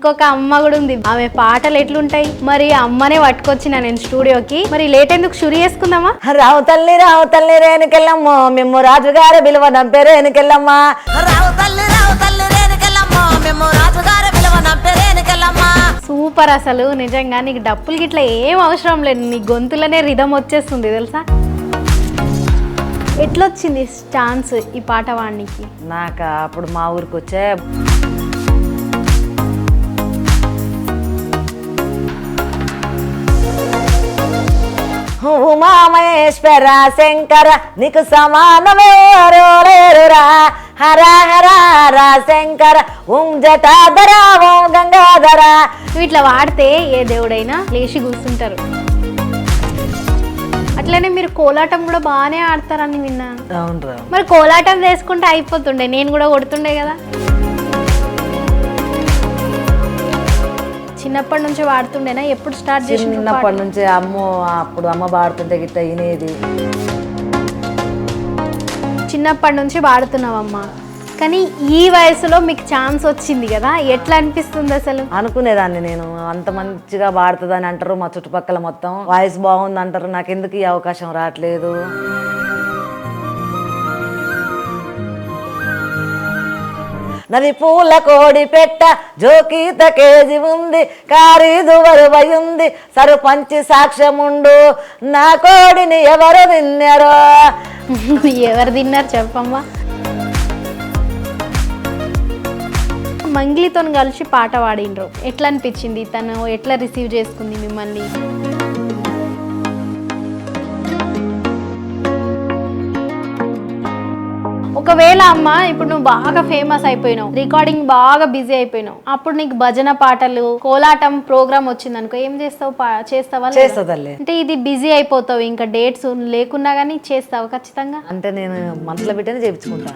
ఇంకొక అమ్మ కూడా ఉంది, ఆమె పాటలు ఎట్లుంటాయి. మరి అమ్మనే పట్టుకొచ్చిన నేను స్టూడియోకి. మరి లేట్ ఎందుకు షురు చేసుకుందామా? రావు తల్లి రేణుకెళ్ళమ్మో మేము రాజుగారి విలువ నంపే రేణుకెళ్ళమ్మా. రావు తల్లి రేణుకెళ్ళమ్మో మేము రాజుగారి విలువ నంపే రేణుకెళ్ళమ్మా. సూపర్, అసలు నిజంగా నీకు డప్పులు గిట్లా ఏం అవసరం లేదు, నీ గొంతులోనే రిధం వచ్చేస్తుంది తెలుసా. ఎట్లొచ్చింది ఛాన్స్ ఈ పాట వాడికి? నాకు అప్పుడు మా ఊరికి వచ్చే ఉమామహేశ్వర శంకర నీకు సమానమేరో లేరురా. హర హర హర శంకర ఓం జటాధర ఓం గంగాధర. నువ్వు ఇట్లా వాడితే ఏ దేవుడైనా లేచి కూర్చుంటారు. అట్లనే మీరు కోలాటం కూడా బాగానే ఆడతారని విన్నా. అవునరా, మరి కోలాటం వేసుకుంటే అయిపోతుండే, నేను కూడా కొడుతుండే కదా. చిన్నప్పటి నుంచి వాడుతుండేనా? ఎప్పుడు స్టార్ట్ చేసి? చిన్నప్పటి నుంచి అప్పుడు అమ్మ పాడుతుంటే గిట్ట వినేది. చిన్నప్పటి నుంచి వాడుతున్నావమ్మా, కానీ ఈ వయసులో మీకు ఛాన్స్ వచ్చింది కదా, ఎట్లా అనిపిస్తుంది అసలు? అనుకునేదాన్ని నేను అంత మంచిగా పాడుతుందని అంటారు మా చుట్టుపక్కల మొత్తం, వాయిస్ బాగుంది అంటారు, నాకు ఎందుకు ఈ అవకాశం రావట్లేదు. నది పూల కోడి పెట్ట జోకీత కేజీ ఉంది, ఖరీదు వరువయుంది సరుపంచి సాక్ష్యముండు, నా కోడిని ఎవరు తిన్నారో. ఎవరు తిన్నారు చెప్పమ్మా. మంగ్లీతో కలిసి పాట పాడిండ్రు, ఎట్లా అనిపించింది? తను ఎట్లా రిసీవ్ చేసుకుంది మిమ్మల్ని? ఒకవేళ అమ్మ ఇప్పుడు నువ్వు బాగా ఫేమస్ అయిపోయినావు, రికార్డింగ్ బాగా బిజీ అయిపోయినావు, అప్పుడు నీకు భజన పాటలు కోలాటం ప్రోగ్రామ్ వచ్చింది అనుకో, ఏం చేస్తావు? చేస్తావా? చేస్తుందల్లే. అంటే ఇది బిజీ అయిపోతావు, ఇంకా డేట్స్ లేకున్నా కానీ చేస్తావు ఖచ్చితంగా? అంటే నేను మనసులో పెట్టేనే చేయించుకుంటా.